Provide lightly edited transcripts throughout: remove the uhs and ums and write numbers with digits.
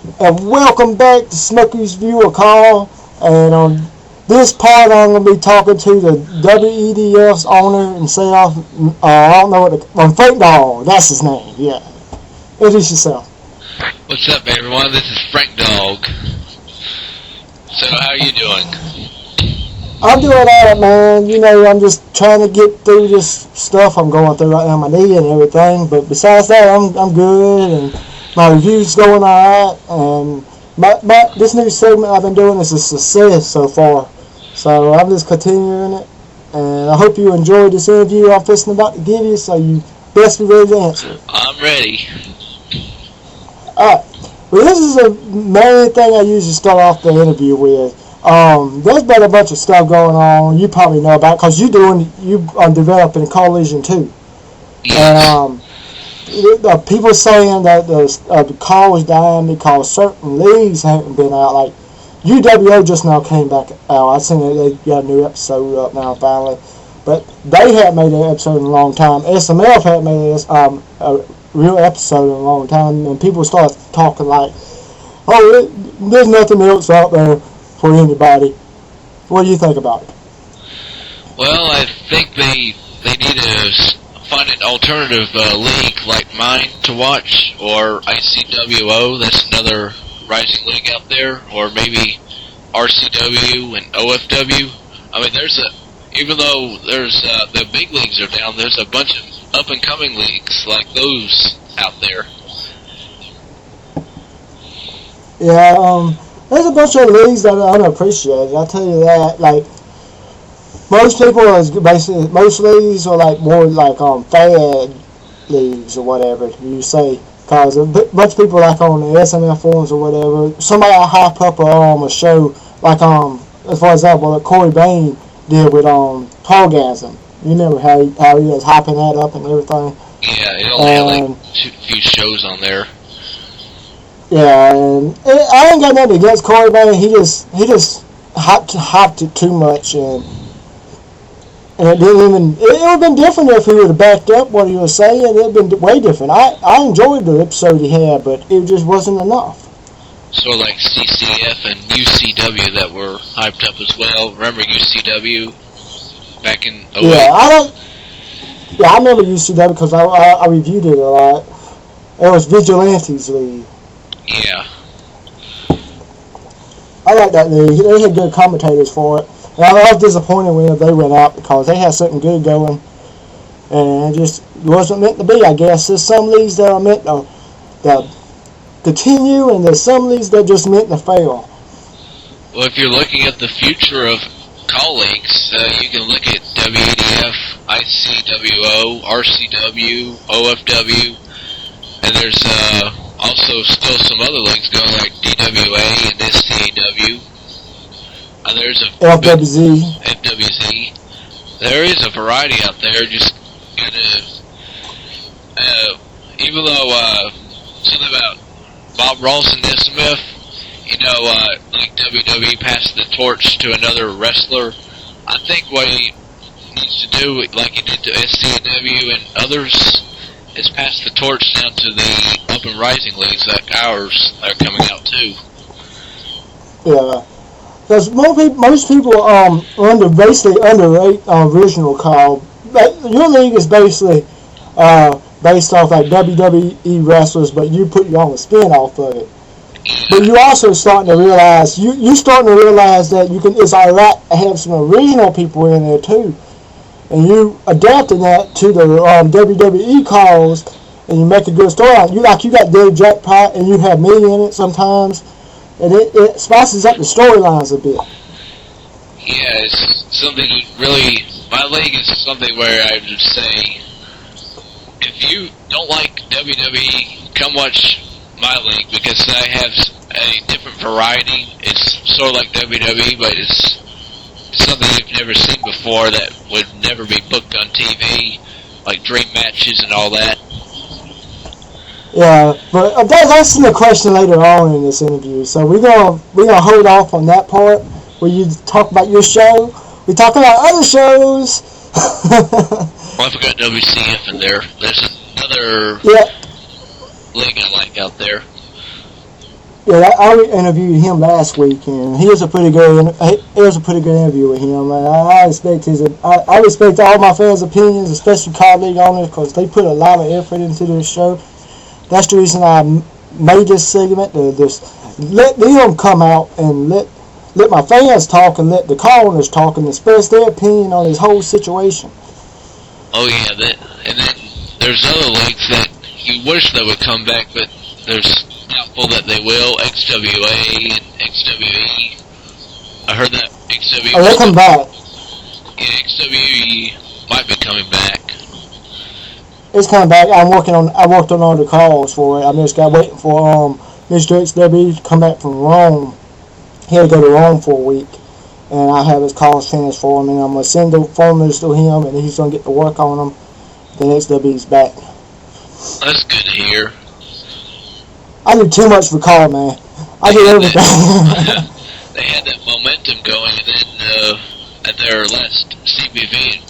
Welcome back to Smokey's Viewer Call. And on this part, I'm going to be talking to the WEDF's owner himself. I don't know Frank Dog. That's his name. Yeah. Introduce yourself. What's up, everyone? This is Frank Dog. So, how are you doing? I'm doing alright, man. You know, I'm just trying to get through this stuff I'm going through right now, my knee and everything. But besides that, I'm good, and my review's going alright. And this new segment I've been doing is a success so far. So I'm just continuing it, and I hope you enjoyed this interview I'm about to give you. So you best be ready to answer it. I'm ready. Alright. Well, this is the main thing I usually start off the interview with. There's been a bunch of stuff going on you probably know about because you are developing a coalition too. And people saying that the call was dying because certain leagues haven't been out. Like UWO just now came back out. I seen that they got a new episode up now finally, but they hadn't made an episode in a long time. SMF hadn't made a real episode in a long time, and people start talking like, "Oh, there's nothing else out there for anybody." What do you think about it? Well, I think they need to find an alternative league like mine to watch, or ICWO. That's another rising league out there, or maybe RCW and OFW. I mean, even though there's the big leagues are down, there's a bunch of up and coming leagues like those out there. Yeah, there's a bunch of leagues that are unappreciated. I'll tell you that. Like most leagues are like more like fad leagues or whatever you say. Cause a bunch of people like on the SMF forums or whatever, somebody hype up a show like for example, like Corey Bain did with Targasm. You remember how he was hyping that up and everything? Yeah, it only had like a few shows on there. Yeah, and I ain't got nothing against Corey Bain. He just hyped it too much, and it didn't even. It would have been different if he would have backed up what he was saying. It would have been way different. I enjoyed the episode he had, but it just wasn't enough. Sort of like CCF and UCW that were hyped up as well. Remember UCW back in 08? Yeah, I remember UCW because I reviewed it a lot. It was Vigilantes League. Yeah. I like that league. They had good commentators for it. And I was disappointed when they went out because they had something good going. And it just wasn't meant to be, I guess. There's some leagues that are meant to continue, and there's some leagues that are just meant to fail. Well, if you're looking at the future of call leagues, you can look at WEDF, ICWO, RCW, OFW, and there's also still some other leagues going like DWA and SCAW. And there's a FWZ. There is a variety out there. Just gotta, even though something about Bob Ross and SMF, like WWE passed the torch to another wrestler. I think what he needs to do, like he did to SCW and others, is pass the torch down to the up and rising leagues like ours that are coming out too. Yeah, because most people basically underrate original call. Your league is basically based off like WWE wrestlers, but you put your own spin off of it. But you also starting to realize you starting to realize that it's alright to have some original people in there too. And you adapting that to the WWE calls, and you make a good story. You got Dave Jackpot, and you have me in it sometimes, and it spices up the storylines a bit. Yeah, it's something really. My league is something where I would say, if you don't like WWE, come watch my league because I have a different variety. It's sort of like WWE, but it's something you've never seen before that would never be booked on TV, like dream matches and all that. Yeah, but that's the question later on in this interview. So we're gonna hold off on that part where you talk about your show. We talk about other shows. Well, I forgot WCF in there. There's another league I like out there. Yeah, I interviewed him last week, and he was a pretty good. It was a pretty good interview with him. And I respect his. I respect all my fans' opinions, especially colleague owners, because they put a lot of effort into this show. That's the reason I made this segment to just let them come out and let my fans talk and let the car owners talk and express their opinion on this whole situation. Oh yeah, and then there's other leagues that you wish they would come back, but there's doubtful that they will. XWA and XWE. I heard that XWE. Oh, they'll come back. Yeah, XWE might be coming back. It's coming back. I worked on all the calls for it. I just got waiting for Mr. XWE to come back from Rome. He had to go to Rome for a week, and I have his calls finished for him, and I'm gonna send the formulas to him, and he's gonna get to work on them. Then XWE's back. That's good to hear. I do too much for car, man. I do everything. They had that momentum going, and then at their last CPV,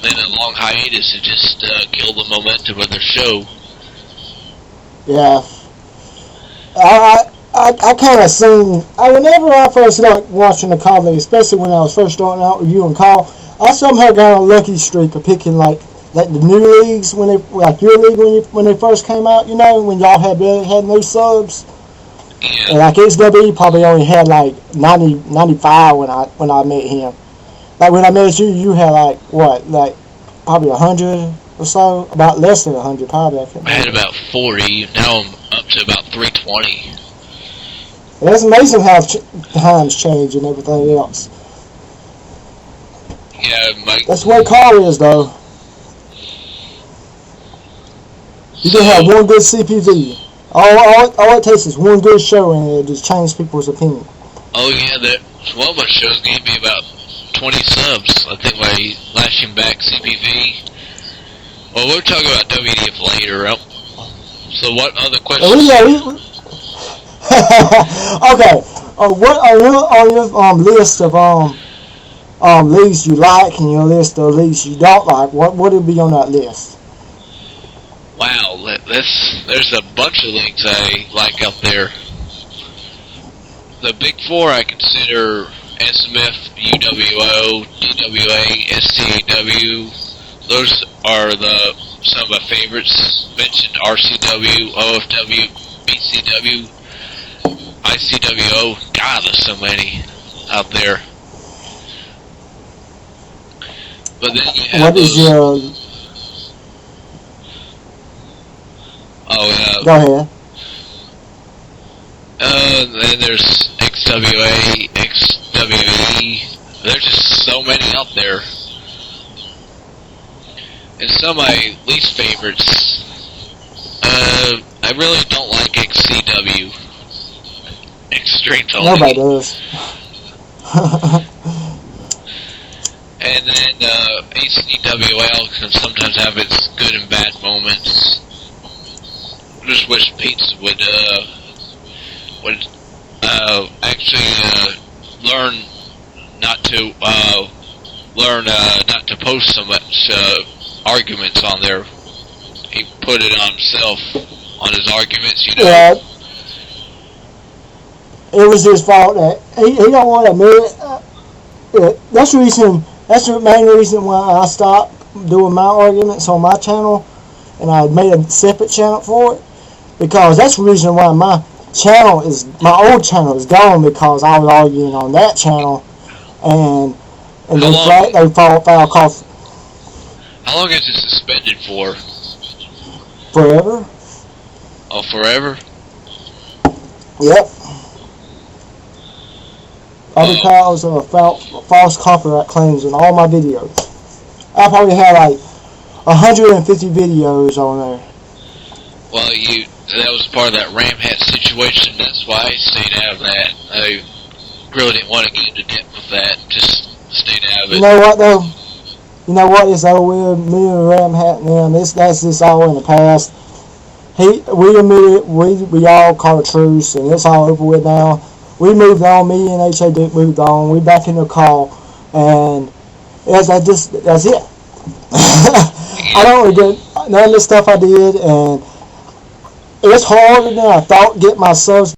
then a long hiatus, and just killed the momentum of their show. Yeah. I kind of seen. Whenever I first started watching the car league, especially when I was first starting out reviewing car, I somehow got a lucky streak of picking like the new leagues when they like your league when they first came out. You know, when y'all had no subs. Yeah. And like XWE probably only had like 95 when I met him. Like when I met you, you had like what, like probably 100 or so, about less than 100 probably. I had about 40. Now I'm up to about 320. And it's amazing how times change and everything else. Yeah, that's the way car is, though. You can have one good CPV. All it takes is one good show, and it just changes people's opinion. Oh yeah, one of my shows gave me about 20 subs. I think by lashing back CPV. Well, we'll talk about WDF later. So what other questions? Okay. What on your list of leagues you like and your list of leagues you don't like? What would it be on that list? Wow, there's a bunch of leagues I like out there. The big four I consider SMF, UWO, DWA, SCAW. Those are some of my favorites. Mentioned RCW, OFW, BCW, ICWO. God, there's so many out there. But then you have what is your... Oh, yeah. Go ahead. Then there's XWA, XWE. There's just so many out there. And some of my least favorites. I really don't like XCW. Extreme only. Nobody does. And then ACWL can sometimes have its good and bad moments. I just wish Pete would actually learn not to post so much arguments on there. He put it on himself on his arguments, you know. Yeah. It was his fault that he don't want to admit it. That's the main reason why I stopped doing my arguments on my channel, and I made a separate channel for it, because that's the reason why my old channel is gone, because I was arguing on that channel, and they filed off. How long is it suspended for? Forever. Oh, forever? Yep. All because of false copyright claims in all my videos. I probably had like 150 videos on there. Well, that was part of that Ram Hat situation. That's why I stayed out of that. I really didn't want to get into depth with that. Just stayed out of it. You know what though? You know what? It's over with. Me and Ram Hat, man. That's just all in the past. We admitted we all called a truce, and it's all over with now. We moved on. Me and H.A. Dick moved on. We back in the call, and that's it. I don't regret none of the stuff I did, and it's harder than I thought to get my subs